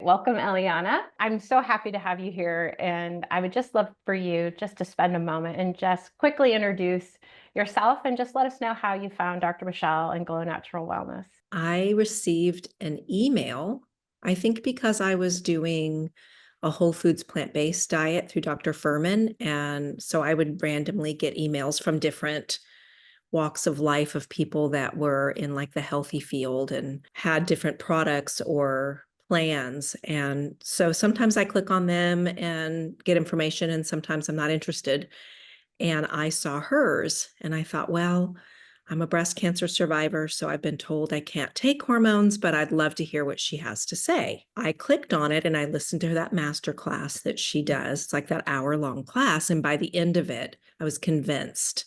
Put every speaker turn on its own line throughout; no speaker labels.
Welcome, Elliana. I'm so happy to have you here, and I would just love for you just to spend a moment and just quickly introduce yourself and just let us know how you found Dr. Michelle and Glow Natural Wellness.
I received an email, I think because I was doing a whole foods plant-based diet through Dr. Furman. And so I would randomly get emails from different walks of life of people that were in like the healthy field and had different products or plans. And so sometimes I click on them and get information, and sometimes I'm not interested. And I saw hers and I thought, well, I'm a breast cancer survivor, so I've been told I can't take hormones, but I'd love to hear what she has to say. I clicked on it and I listened to that masterclass that she does. It's like that hour-long class. And by the end of it, I was convinced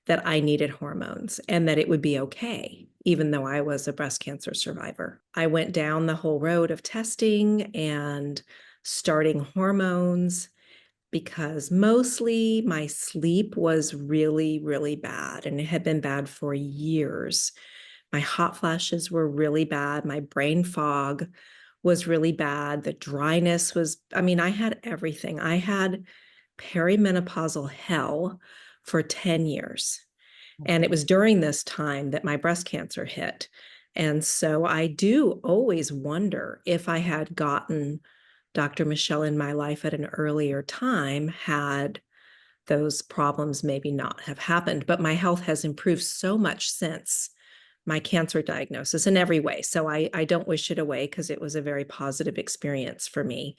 that I needed hormones and that it would be okay, even though I was a breast cancer survivor. I went down the whole road of testing and starting hormones because mostly my sleep was really, really bad, and it had been bad for years. My hot flashes were really bad. My brain fog was really bad. The dryness was, I had everything. I had perimenopausal hell for 10 years. And it was during this time that my breast cancer hit. And so I do always wonder if I had gotten Dr. Michelle in my life at an earlier time, had those problems maybe not have happened. But my health has improved so much since my cancer diagnosis in every way. So I don't wish it away, because it was a very positive experience for me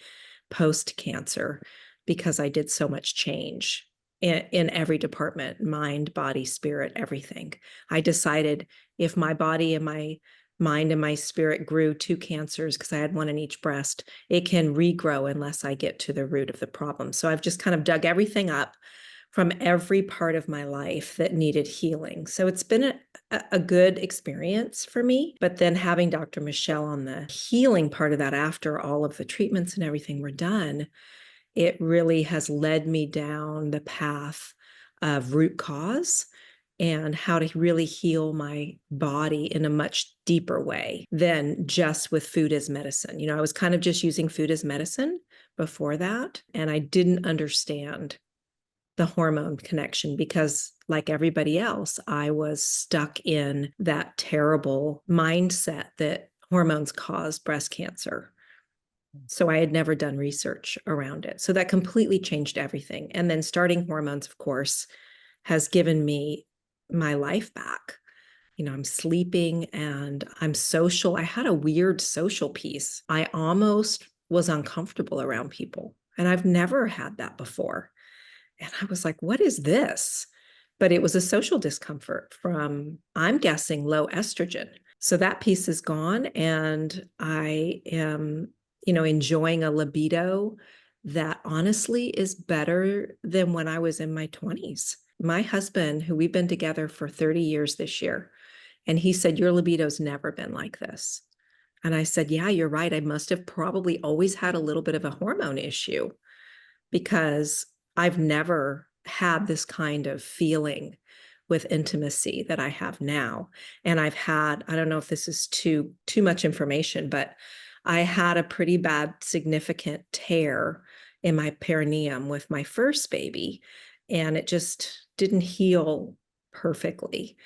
post-cancer, because I did so much change in every department: mind, body, spirit, everything. I decided if my body and my mind and my spirit grew 2 cancers, because I had one in each breast, it can regrow unless I get to the root of the problem. So I've just kind of dug everything up from every part of my life that needed healing. So it's been a good experience for me. But then having Dr. Michelle on the healing part of that, after all of the treatments and everything were done, it really has led me down the path of root cause and how to really heal my body in a much deeper way than just with food as medicine. I was kind of just using food as medicine before that, and I didn't understand the hormone connection because, like everybody else, I was stuck in that terrible mindset that hormones cause breast cancer. So I had never done research around it. So that completely changed everything. And then starting hormones, of course, has given me my life back. I'm sleeping and I'm social. I had a weird social piece. I almost was uncomfortable around people, and I've never had that before. And I was like, what is this? But it was a social discomfort from, I'm guessing, low estrogen. So that piece is gone. And I am, enjoying a libido that honestly is better than when I was in my 20s. My husband, who we've been together for 30 years this year, and he said, your libido's never been like this. And I said, yeah, you're right. I must have probably always had a little bit of a hormone issue, because I've never had this kind of feeling with intimacy that I have now. And I've had, I don't know if this is too much information, but I had a pretty bad, significant tear in my perineum with my first baby, and it just didn't heal perfectly.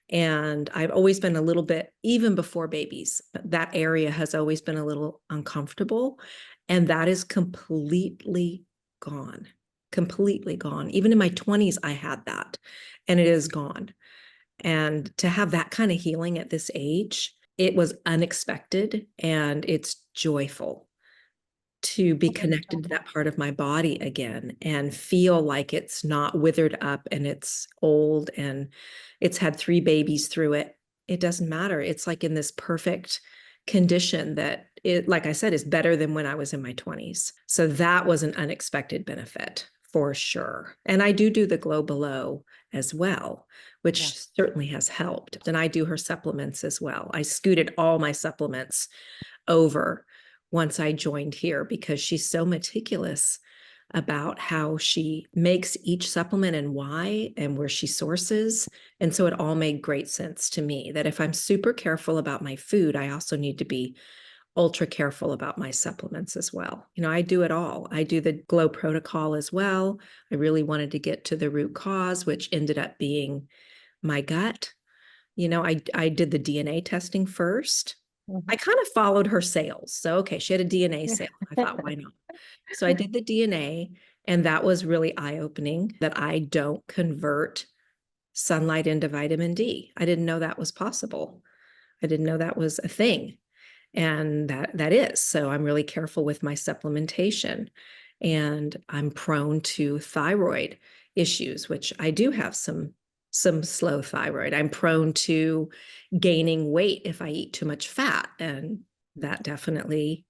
And I've always been a little bit, even before babies, that area has always been a little uncomfortable. And that is completely gone, completely gone. Even in my 20s, I had that, and it is gone. And to have that kind of healing at this age, it was unexpected, and it's joyful to be connected to that part of my body again and feel like it's not withered up and it's old and it's had 3 babies through it. It doesn't matter. It's like in this perfect condition that, it, like I said, is better than when I was in my 20s. So that was an unexpected benefit for sure. And I do the Glow Below as well, which
Yeah.
certainly has helped. And I do her supplements as well. I scooted all my supplements over once I joined here, because she's so meticulous about how she makes each supplement and why and where she sources. And so it all made great sense to me that if I'm super careful about my food, I also need to be ultra careful about my supplements as well. You know, I do it all. I do the Glow protocol as well. I really wanted to get to the root cause, which ended up being my gut. You know, I did the DNA testing first. I
Mhm.
kind of followed her sales. So, okay, she had a DNA sale. I thought, why not? So I did the DNA, and that was really eye-opening that I don't convert sunlight into vitamin D. I didn't know that was possible. I didn't know that was a thing. And that is. So I'm really careful with my supplementation. And I'm prone to thyroid issues, which I do have some slow thyroid. I'm prone to gaining weight if I eat too much fat. And that definitely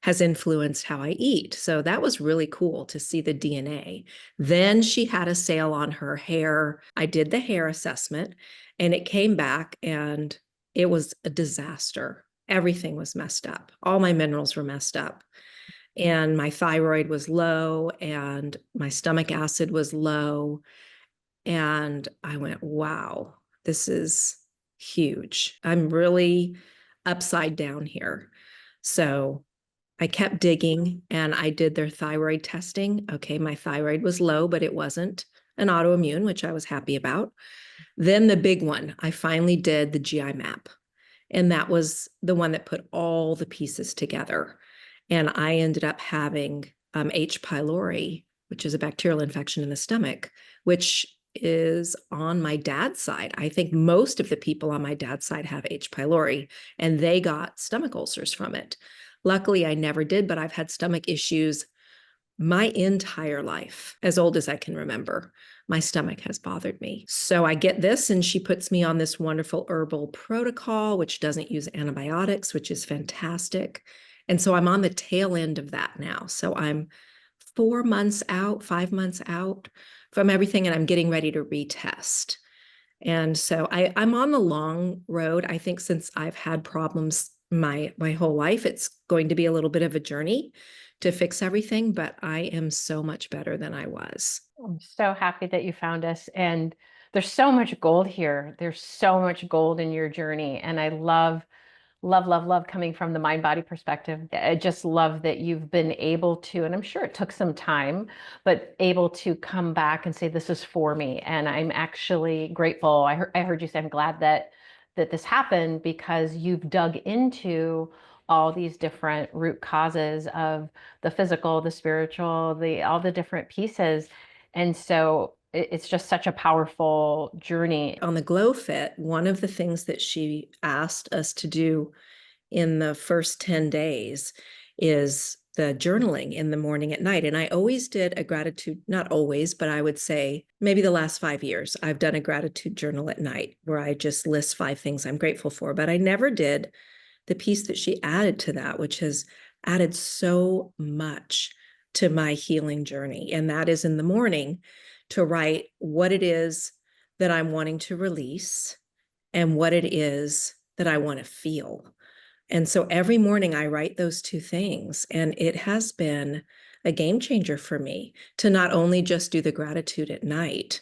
has influenced how I eat. So that was really cool to see the DNA. Then she had a sale on her hair. I did the hair assessment and it came back and it was a disaster. Everything was messed up. All my minerals were messed up. And my thyroid was low and my stomach acid was low. And I went, wow, this is huge. I'm really upside down here. So I kept digging and I did their thyroid testing. Okay, my thyroid was low, but it wasn't an autoimmune, which I was happy about. Then the big one, I finally did the GI map. And that was the one that put all the pieces together. And I ended up having H. pylori, which is a bacterial infection in the stomach, which is on my dad's side. I think most of the people on my dad's side have H. pylori, and they got stomach ulcers from it. Luckily, I never did, but I've had stomach issues my entire life, as old as I can remember. My stomach has bothered me. So I get this, and she puts me on this wonderful herbal protocol, which doesn't use antibiotics, which is fantastic. And so I'm on the tail end of that now. So I'm 4 months out, 5 months out from everything, and I'm getting ready to retest. And so I'm on the long road. I think since I've had problems my whole life, it's going to be a little bit of a journey to fix everything, but I am so much better than I was.
I'm so happy that you found us. And there's so much gold here. There's so much gold in your journey. And I love coming from the mind body perspective. I just love that you've been able to, and I'm sure it took some time, but able to come back and say, this is for me. And I'm actually grateful. I heard you say, I'm glad that this happened because you've dug into all these different root causes of the physical, the spiritual, all the different pieces. And so it's just such a powerful journey.
On the Glow Fit, one of the things that she asked us to do in the first 10 days is the journaling in the morning at night. And I always did a gratitude, not always, but I would say maybe the last 5 years, I've done a gratitude journal at night where I just list 5 things I'm grateful for. But I never did the piece that she added to that, which has added so much to my healing journey. And that is in the morning to write what it is that I'm wanting to release and what it is that I want to feel. And so every morning I write those 2 things, and it has been a game changer for me to not only just do the gratitude at night,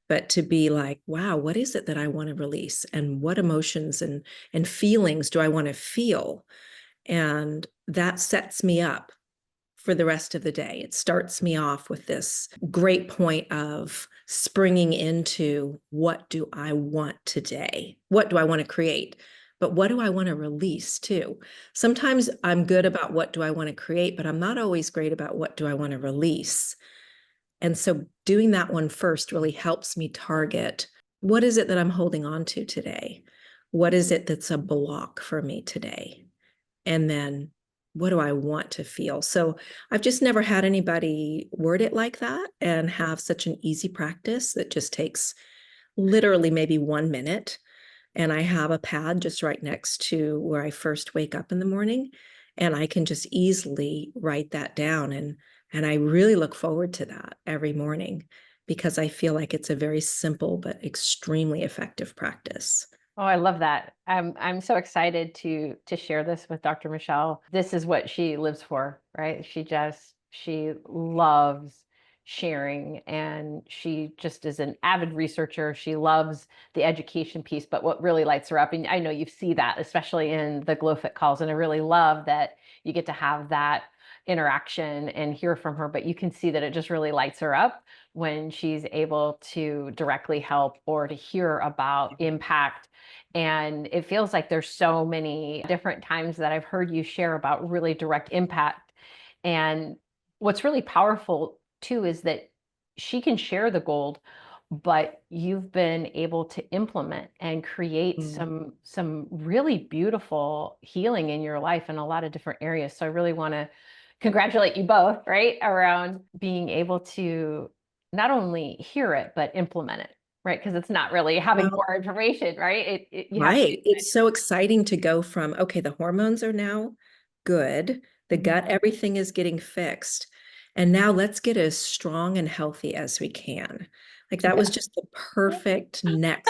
but to be like, wow, what is it that I want to release? And what emotions and feelings do I want to feel? And that sets me up for the rest of the day. It starts me off with this great point of springing into what do I want today? What do I want to create? But what do I want to release too? Sometimes I'm good about what do I want to create, but I'm not always great about what do I want to release. And so doing that one first really helps me target what is it that I'm holding on to today? What is it that's a block for me today? And then what do I want to feel? So I've just never had anybody word it like that and have such an easy practice that just takes literally maybe 1 minute. And I have a pad just right next to where I first wake up in the morning, and I can just easily write that down. And I really look forward to that every morning because I feel like it's a very simple but extremely effective practice.
Oh, I love that. I'm so excited to share this with Dr. Michelle. This is what she lives for, right? She loves sharing. And she just is an avid researcher. She loves the education piece, but what really lights her up, and I know you see that, especially in the GlowFit calls, and I really love that you get to have that interaction and hear from her, but you can see that it just really lights her up when she's able to directly help or to hear about impact. And it feels like there's so many different times that I've heard you share about really direct impact. And what's really powerful too is that she can share the gold, but you've been able to implement and create some really beautiful healing in your life in a lot of different areas. So I really want to congratulate you both, right, around being able to not only hear it but implement it, right? Because it's not really having
Well,
more information, right? You have to.
right. It's so exciting to go from, okay, the hormones are now good. The gut, everything is getting fixed. And now let's get as strong and healthy as we can. Like that was
Yeah.
just the perfect next.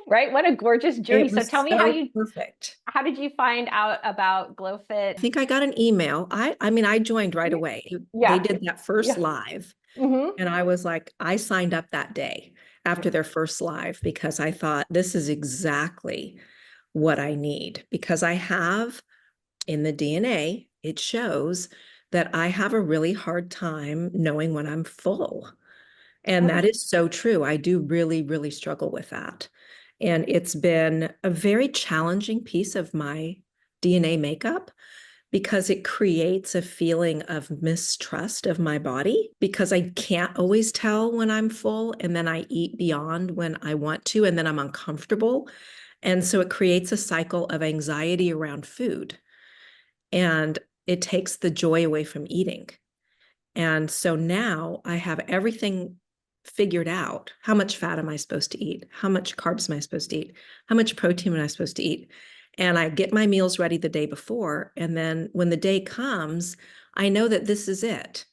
Right? What a gorgeous journey.
It
So
was
tell me
so perfect.
how did you find out about GlowFit?
I think I got an email. I mean, I joined right away. They
Yeah.
did that first
Yeah.
live.
Hmm.
And I was like, I signed up that day after their first live because I thought this is exactly what I need. Because I have in the DNA, it shows that I have a really hard time knowing when I'm full. And that is so true. I do really, really struggle with that. And it's been a very challenging piece of my DNA makeup because it creates a feeling of mistrust of my body because I can't always tell when I'm full and then I eat beyond when I want to and then I'm uncomfortable. And so it creates a cycle of anxiety around food and it takes the joy away from eating. And so now I have everything figured out. How much fat am I supposed to eat? How much carbs am I supposed to eat? How much protein am I supposed to eat? And I get my meals ready the day before. And then when the day comes, I know that this is it.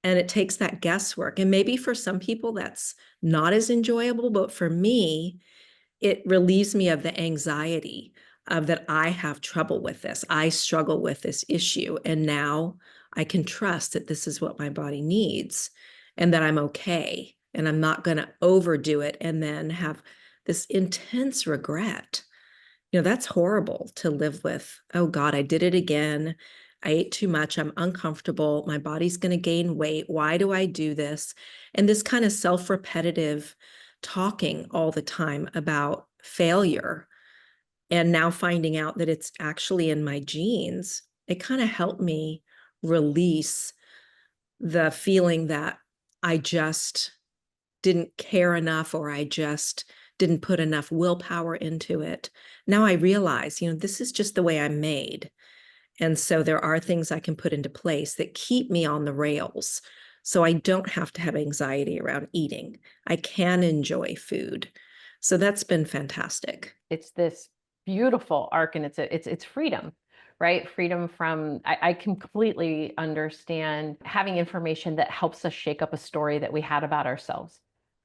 And it takes that guesswork. And maybe for some people that's not as enjoyable, but for me, it relieves me of the anxiety of that I have trouble with this. I struggle with this issue. And now I can trust that this is what my body needs and that I'm okay. And I'm not going to overdo it and then have this intense regret. You know, that's horrible to live with. Oh God, I did it again. I ate too much. I'm uncomfortable. My body's going to gain weight. Why do I do this? And this kind of self-repetitive talking all the time about failure and now finding out that it's actually in my genes, it kind of helped me release the feeling that I just didn't care enough or I just didn't put enough willpower into it. Now I realize, you know, this is just the way I'm made. And so there are things I can put into place that keep me on the rails. So I don't have to have anxiety around eating. I can enjoy food. So that's been fantastic.
It's this beautiful arc, and it's freedom, right? Freedom from, I completely understand having information that helps us shake up a story that we had about ourselves,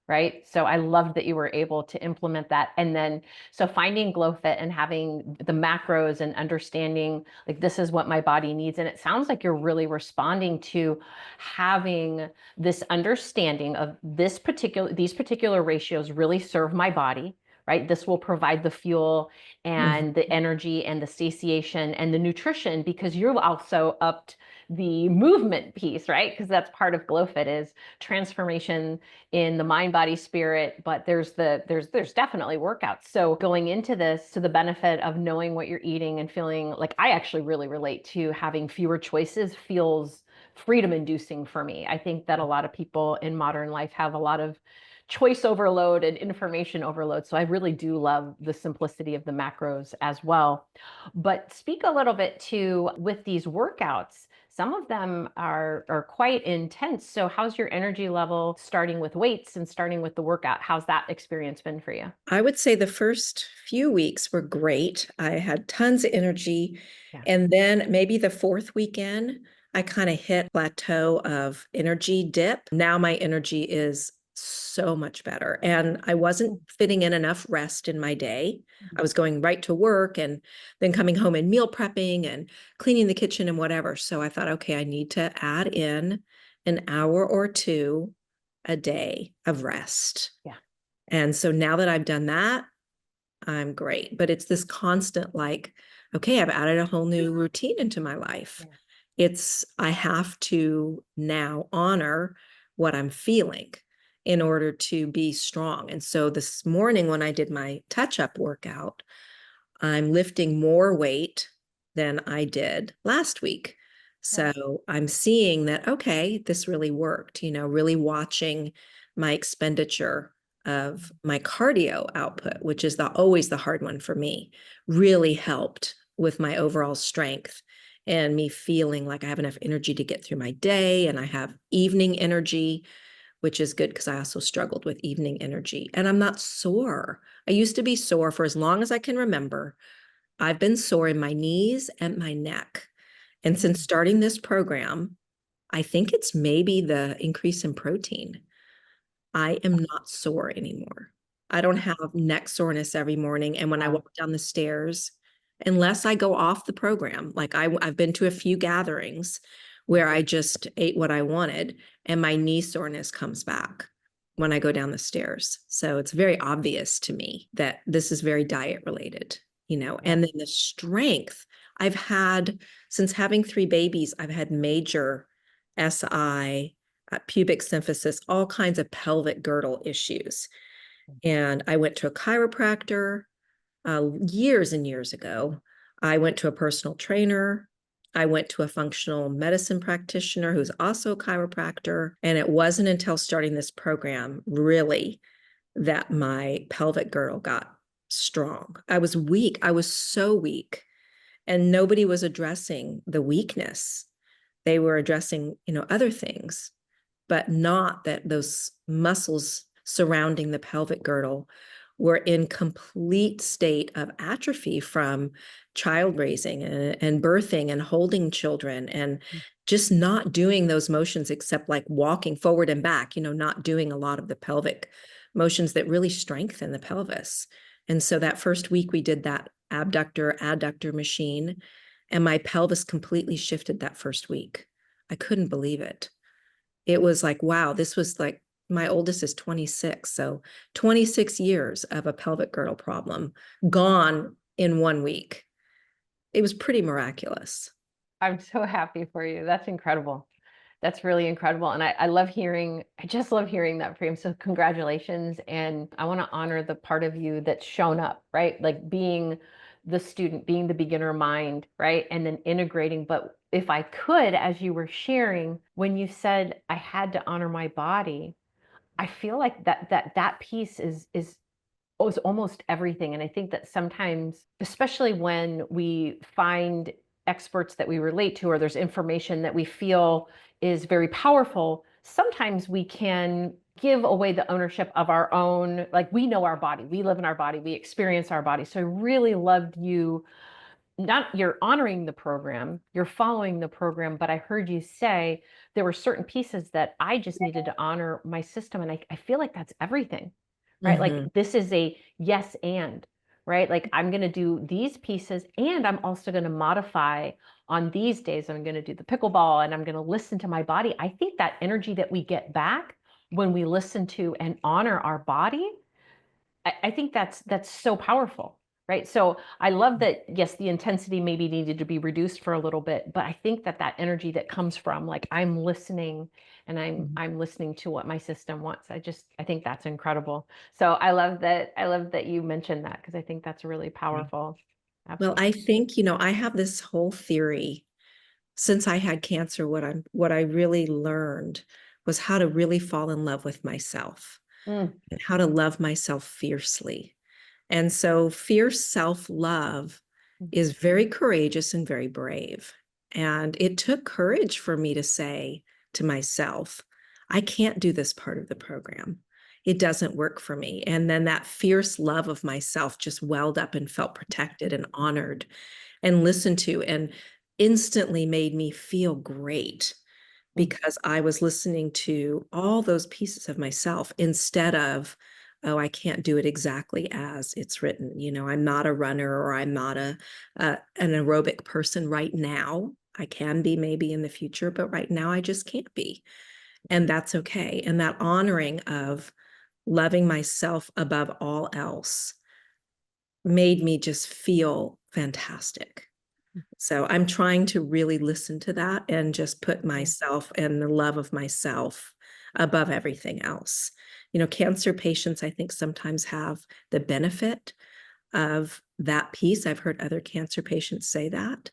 right? So I loved that you were able to implement that. And then, so finding GlowFit and having the macros and understanding like this is what my body needs. And it sounds like you're really responding to having this understanding of these particular ratios really serve my body, right? This will provide the fuel and the energy and the satiation and the nutrition because you're also upped the movement piece, right? Because that's part of GlowFit is transformation in the mind, body, spirit, but there's definitely workouts. So going into this to the benefit of knowing what you're eating and feeling like I actually really relate to having fewer choices feels freedom inducing for me. I think that a lot of people in modern life have a lot of choice overload and information overload. So I really do love the simplicity of the macros as well. But speak a little bit to with these workouts. Some of them are quite intense. So how's your energy level starting with weights and starting with the workout? How's that experience been for you?
I would say the first few weeks were great. I had tons of energy.
Yeah.
And then maybe the fourth weekend, I kind of hit plateau of energy dip. Now my energy is so much better. And I wasn't fitting in enough rest in my day. I was going right to work and then coming home and meal prepping and cleaning the kitchen and whatever. So I thought, okay, I need to add in an hour or two a day of rest.
Yeah.
And so now that I've done that, I'm great. But it's this constant like, okay, I've added a whole new routine into my life.
Yeah.
I have to now honor what I'm feeling in order to be strong. And so this morning when I did my touch-up workout, I'm lifting more weight than I did last week.
Yeah.
So I'm seeing that, okay, this really worked, really watching my expenditure of my cardio output, which is always the hard one for me, really helped with my overall strength and me feeling like I have enough energy to get through my day, and I have evening energy, which is good because I also struggled with evening energy. And I'm not sore. I used to be sore for as long as I can remember. I've been sore in my knees and my neck. And since starting this program, I think it's maybe the increase in protein. I am not sore anymore. I don't have neck soreness every morning. And when I
Wow.
walk down the stairs, unless I go off the program, like I've been to a few gatherings where I just ate what I wanted and my knee soreness comes back when I go down the stairs. So it's very obvious to me that this is very diet related,
Yeah.
and then the strength I've had since having 3 babies, I've had major SI, pubic symphysis, all kinds of pelvic girdle issues. And I went to a chiropractor years and years ago. I went to a personal trainer. I went to a functional medicine practitioner who's also a chiropractor. And it wasn't until starting this program, really, that my pelvic girdle got strong. I was weak. I was so weak. And nobody was addressing the weakness. They were addressing, other things, but not that those muscles surrounding the pelvic girdle were in complete state of atrophy from child raising and birthing and holding children and just not doing those motions except like walking forward and back, not doing a lot of the pelvic motions that really strengthen the pelvis. And so that first week we did that abductor adductor machine, and my pelvis completely shifted that first week. I couldn't believe it. It was like, wow, this was like, my oldest is 26. So 26 years of a pelvic girdle problem gone in 1 week. It was pretty miraculous.
I'm so happy for you. That's incredible. That's really incredible. And I love hearing, I just love hearing that for you. So congratulations. And I want to honor the part of you that's shown up, right? Like being the student, being the beginner mind, right? And then integrating. But if I could, as you were sharing, when you said I had to honor my body, I feel like that piece is almost everything. And I think that sometimes, especially when we find experts that we relate to, or there's information that we feel is very powerful, sometimes we can give away the ownership of our own, like we know our body, we live in our body, we experience our body. So I really loved you, not you're honoring the program, you're following the program, but I heard you say there were certain pieces that I just needed to honor my system. And I feel like that's everything, right? Like
Mm-hmm.
this is a yes and, right? Like I'm going to do these pieces and I'm also going to modify on these days. I'm going to do the pickleball and I'm going to listen to my body. I think that energy that we get back when we listen to and honor our body, I think that's so powerful, right? So I love that, yes, the intensity maybe needed to be reduced for a little bit, but I think that energy that comes from like I'm listening and I'm listening to what my system wants. I think that's incredible. So I love that you mentioned that because I think that's really powerful.
Well, I
Absolutely.
think, I have this whole theory since I had cancer. What I really learned was how to really fall in love with myself
Mm,
and how to love myself fiercely. And so fierce self-love is very courageous and very brave. And it took courage for me to say to myself, I can't do this part of the program. It doesn't work for me. And then that fierce love of myself just welled up and felt protected and honored and listened to, and instantly made me feel great
mm,
because I was listening to all those pieces of myself instead of, oh, I can't do it exactly as it's written. I'm not a runner, or I'm not an aerobic person right now. I can be maybe in the future, but right now I just can't be. And that's okay. And that honoring of loving myself above all else made me just feel fantastic. So I'm trying to really listen to that and just put myself and the love of myself above everything else. Cancer patients, I think, sometimes have the benefit of that piece. I've heard other cancer patients say that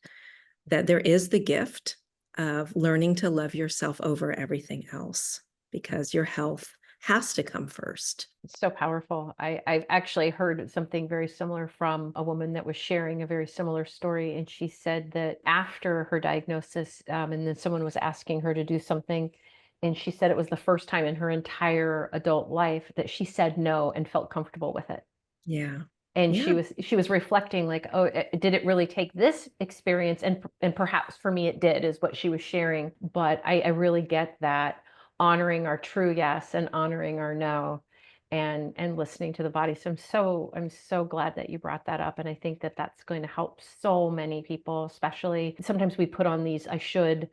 there is the gift of learning to love yourself over everything else because your health has to come first.
It's so powerful. I've actually heard something very similar from a woman that was sharing a very similar story. And she said that after her diagnosis, and then someone was asking her to do something. And she said it was the first time in her entire adult life that she said no and felt comfortable with it.
Yeah.
And
Yeah.
she was reflecting like, oh, did it really take this experience? And perhaps for me it did, is what she was sharing. But I really get that, honoring our true yes and honoring our no, and listening to the body. So I'm so glad that you brought that up. And I think that that's going to help so many people, especially sometimes we put on these I should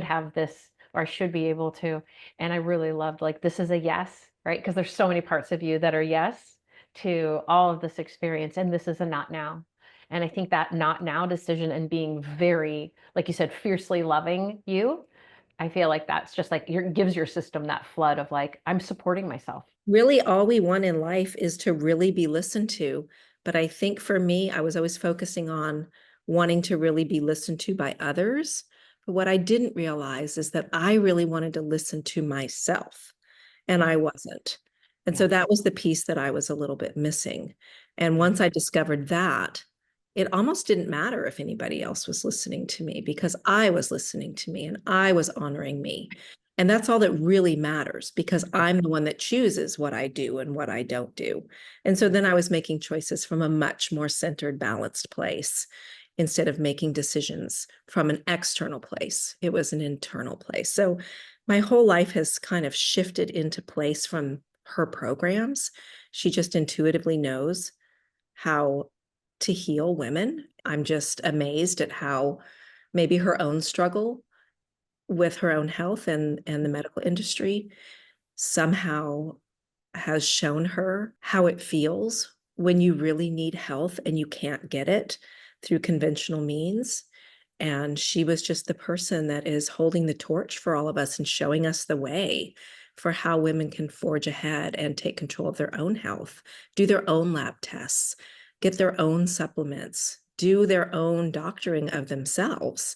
have this, or I should be able to. And I really loved, like, this is a yes, right? Because there's so many parts of you that are yes to all of this experience, and this is a not now. And I think that not now decision, and being very, like you said, fiercely loving you, I feel like that's just like gives your system that flood of like, I'm supporting myself.
Really, all we want in life is to really be listened to. But I think for me, I was always focusing on wanting to really be listened to by others. But what I didn't realize is that I really wanted to listen to myself, and I wasn't. And so
Yes.
that was the piece that I was a little bit missing. And
Yeah.
once I discovered that, it almost didn't matter if anybody else was listening to me because I was listening to me and I was honoring me. And that's all that really matters because I'm the one that chooses what I do and what I don't do. And so then I was making choices from a much more centered, balanced place instead of making decisions from an external place. It was an internal place. So my whole life has kind of shifted into place from her programs. She just intuitively knows how to heal women. I'm just amazed at how maybe her own struggle with her own health and the medical industry somehow has shown her how it feels when you really need health and you can't get it through conventional means. And she was just the person that is holding the torch for all of us and showing us the way for how women can forge ahead and take control of their own health, do their own lab tests, get their own supplements, do their own doctoring of themselves.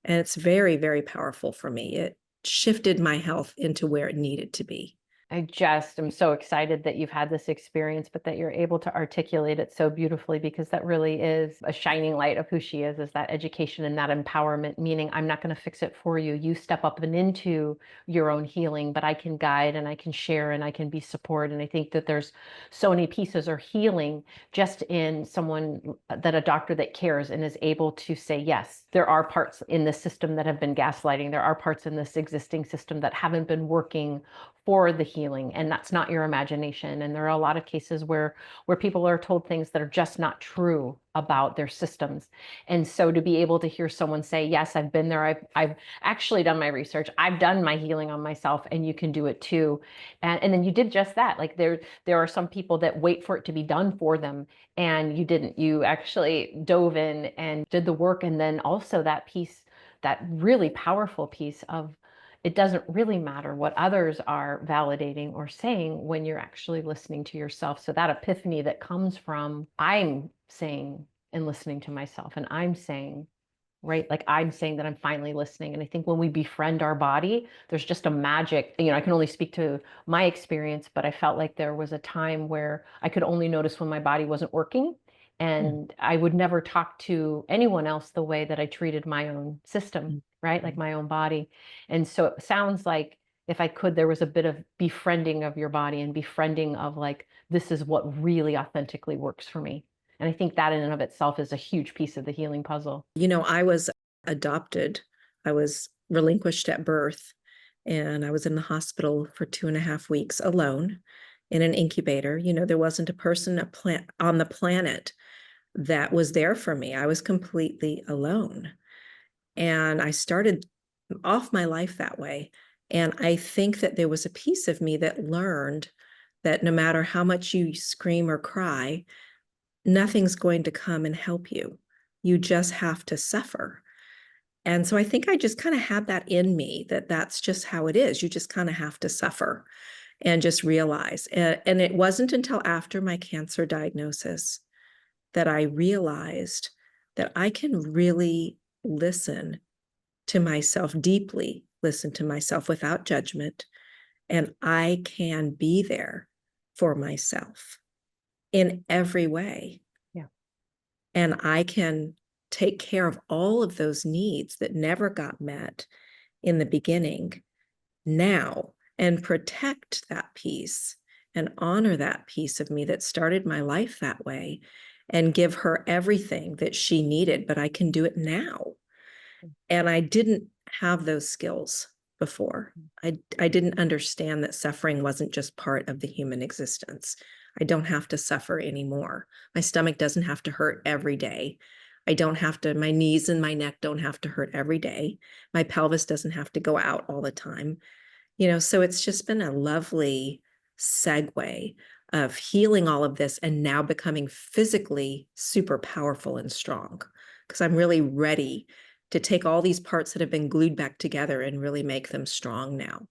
And it's very, very powerful for me. It shifted my health into where it needed to be.
I just am so excited that you've had this experience, but that you're able to articulate it so beautifully, because that really is a shining light of who she is that education and that empowerment, meaning I'm not going to fix it for you. You step up and into your own healing, but I can guide and I can share and I can be support. And I think that there's so many pieces of healing just in someone, that a doctor that cares and is able to say, yes, there are parts in this system that have been gaslighting. There are parts in this existing system that haven't been working for the healing, and that's not your imagination. And there are a lot of cases where people are told things that are just not true about their systems. And so to be able to hear someone say, yes, I've been there, I've actually done my research, I've done my healing on myself, and you can do it too. And then you did just that. Like, there are some people that wait for it to be done for them, and you didn't. You actually dove in and did the work. And then also that piece, that really powerful piece of, it doesn't really matter what others are validating or saying when you're actually listening to yourself. So that epiphany that comes from, I'm saying and listening to myself, and I'm saying, right, like I'm saying that I'm finally listening. And I think when we befriend our body, there's just a magic. I can only speak to my experience, but I felt like there was a time where I could only notice when my body wasn't working. And I would never talk to anyone else the way that I treated my own system, right? Like my own body. And so it sounds like, if I could, there was a bit of befriending of your body and befriending of like, this is what really authentically works for me. And I think that in and of itself is a huge piece of the healing puzzle.
I was adopted. I was relinquished at birth, and I was in the hospital for 2.5 weeks alone in an incubator. There wasn't a person on the planet that was there for me. I was completely alone. And I started off my life that way. And I think that there was a piece of me that learned that no matter how much you scream or cry, nothing's going to come and help you. You just have to suffer. And so I think I just kind of had that in me, that that's just how it is. You just kind of have to suffer and just realize. And it wasn't until after my cancer diagnosis that I realized that I can really listen to myself, deeply listen to myself without judgment. And I can be there for myself in every way.
Yeah.
And I can take care of all of those needs that never got met in the beginning now, and protect that piece and honor that piece of me that started my life that way, and give her everything that she needed. But I can do it now. And I didn't have those skills before. I didn't understand that suffering wasn't just part of the human existence. I don't have to suffer anymore. My stomach doesn't have to hurt every day. I don't have to, my knees and my neck don't have to hurt every day. My pelvis doesn't have to go out all the time. So it's just been a lovely segue of healing all of this and now becoming physically super powerful and strong, because I'm really ready to take all these parts that have been glued back together and really make them strong now.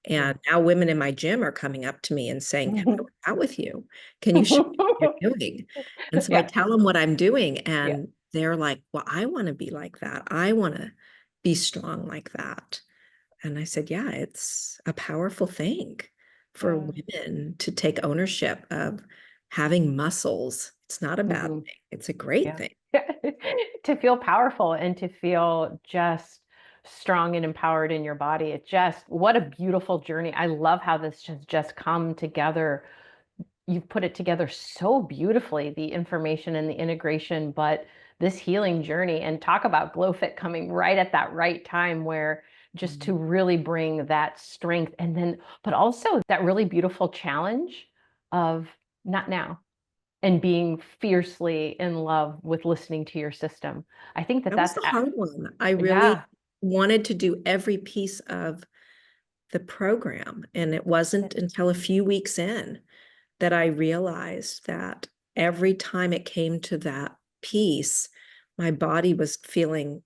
And now women in my gym are coming up to me and saying, "Can I work out with you? Can you show me what you're doing?" And so I
Yeah.
tell them what I'm doing,
Yeah.
and they're like, "Well, I want to be like that. I want to be strong like that." And I said, "Yeah, it's a powerful thing for
Yeah.
women to take ownership of having muscles. It's not a bad
Mhm.
thing. It's a great
Yeah.
thing."
To feel powerful and to feel just strong and empowered in your body. What a beautiful journey. I love how this has just come together. You've put it together so beautifully, the information and the integration, but this healing journey, and talk about GlowFit coming right at that right time, where just to really bring that strength, and then, but also that really beautiful challenge of not now, and being fiercely in love with listening to your system. I think that
That was
that's,
the hard one. I really
yeah.
wanted to do every piece of the program. And it wasn't until a few weeks in that I realized that every time it came to that piece, my body was feeling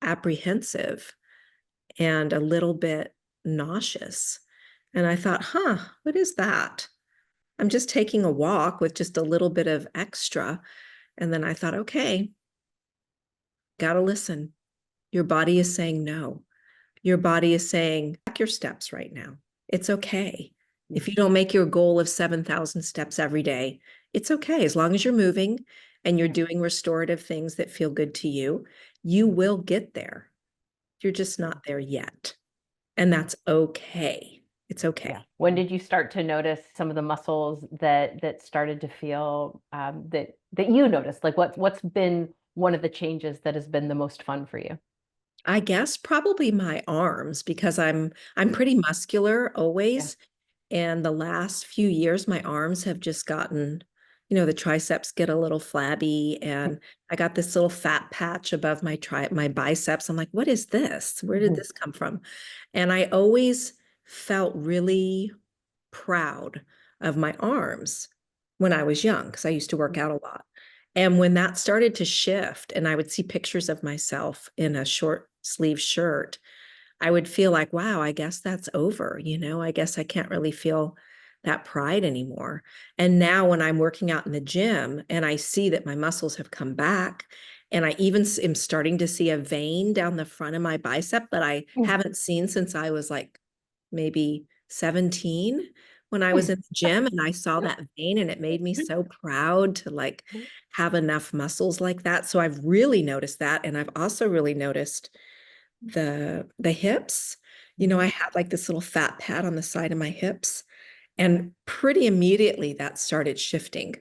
apprehensive and a little bit nauseous. And I thought, what is that? I'm just taking a walk with just a little bit of extra. And then I thought, okay, gotta listen. Your body is saying no. Your body is saying, back your steps right now. It's okay. If you don't make your goal of 7,000 steps every day, it's okay. As long as you're moving and you're doing restorative things that feel good to you, you will get there. You're just not there yet. And that's okay. It's
Yeah.
okay.
When did you start to notice some of the muscles that started to feel that you noticed? Like what's been one of the changes that has been the most fun for you?
I guess probably my arms, because I'm pretty muscular
Yeah.
always. And the last few years, my arms have just gotten, the triceps get a little flabby, and I got this little fat patch above my biceps. I'm like, what is this? Where did this come from? And I always felt really proud of my arms when I was young, because I used to work out a lot. And when that started to shift and I would see pictures of myself in a short sleeve shirt, I would feel like, wow, I guess that's over. I guess I can't really feel that pride anymore. And now when I'm working out in the gym and I see that my muscles have come back, and I even am starting to see a vein down the front of my bicep that I haven't seen since I was like maybe 17, when I was in the gym, and I saw that vein, and it made me so proud to like have enough muscles like that. So I've really noticed that. And I've also really noticed the hips. I had like this little fat pad on the side of my hips, and pretty immediately that started shifting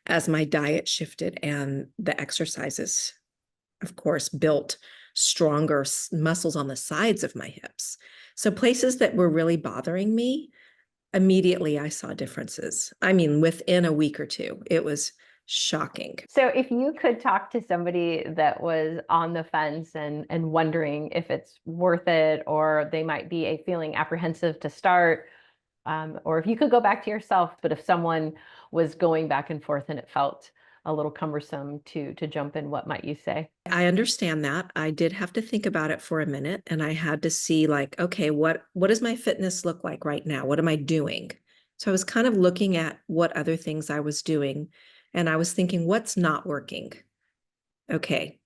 as my diet shifted and the exercises, of course, built stronger muscles on the sides of my hips. So places that were really bothering me, immediately I saw differences. I mean, within a week or two, it was shocking.
So if you could talk to somebody that was on the fence and wondering if it's worth it, or they might be feeling apprehensive to start, or if you could go back to yourself, but if someone was going back and forth and it felt a little cumbersome to jump in, what might you say?
I understand that. I did have to think about it for a minute, and I had to see like, okay, what does my fitness look like right now? What am I doing? So I was kind of looking at what other things I was doing, and I was thinking, what's not working? Okay,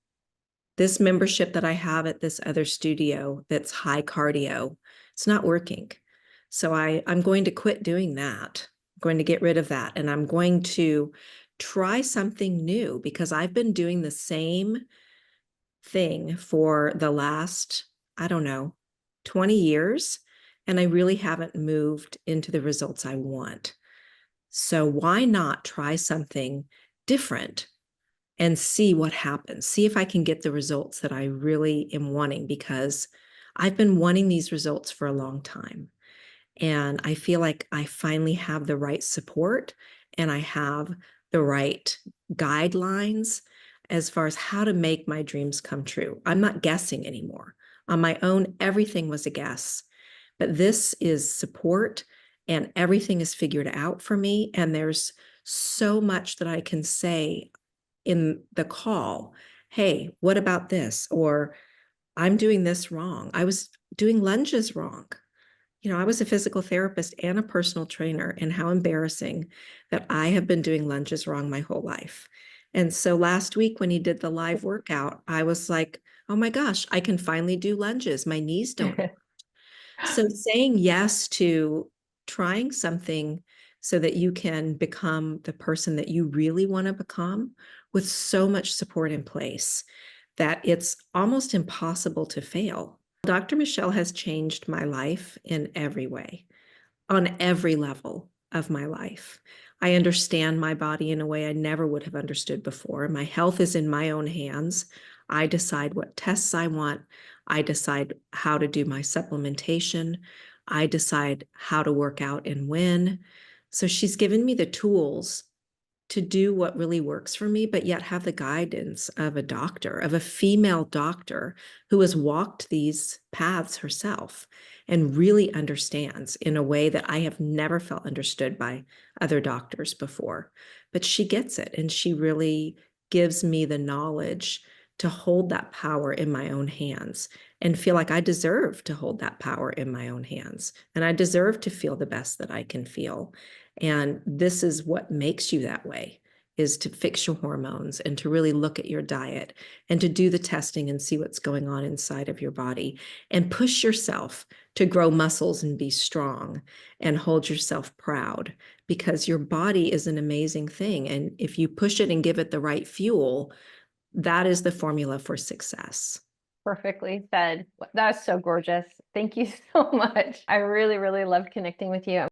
this membership that I have at this other studio that's high cardio, it's not working. So I'm going to quit doing that. I'm going to get rid of that, and I'm going to try something new, because I've been doing the same thing for the last, I don't know, 20 years, and I really haven't moved into the results I want. So why not try something different and see what happens? See if I can get the results that I really am wanting, because I've been wanting these results for a long time. And I feel like I finally have the right support, and I have the right guidelines as far as how to make my dreams come true. I'm not guessing anymore. On my own, everything was a guess, but this is support, and everything is figured out for me. And there's so much that I can say in the call. Hey, what about this? Or I'm doing this wrong. I was doing lunges wrong. I was a physical therapist and a personal trainer, and how embarrassing that I have been doing lunges wrong my whole life. And so last week when he did the live workout, I was like, oh my gosh, I can finally do lunges. My knees don't. So saying yes to trying something so that you can become the person that you really want to become, with so much support in place, that it's almost impossible to fail. Dr. Michelle has changed my life in every way, on every level of my life. I understand my body in a way I never would have understood before. My health is in my own hands. I decide what tests I want. I decide how to do my supplementation. I decide how to work out and when. So she's given me the tools to do what really works for me, but yet have the guidance of a doctor, of a female doctor who has walked these paths herself and really understands in a way that I have never felt understood by other doctors before. But she gets it, and she really gives me the knowledge to hold that power in my own hands and feel like I deserve to hold that power in my own hands. And I deserve to feel the best that I can feel. And this is what makes you that way, is to fix your hormones and to really look at your diet and to do the testing and see what's going on inside of your body, and push yourself to grow muscles and be strong and hold yourself proud, because your body is an amazing thing. And if you push it and give it the right fuel, that is the formula for success.
Perfectly said. That was so gorgeous. Thank you so much. I really, really loved connecting with you.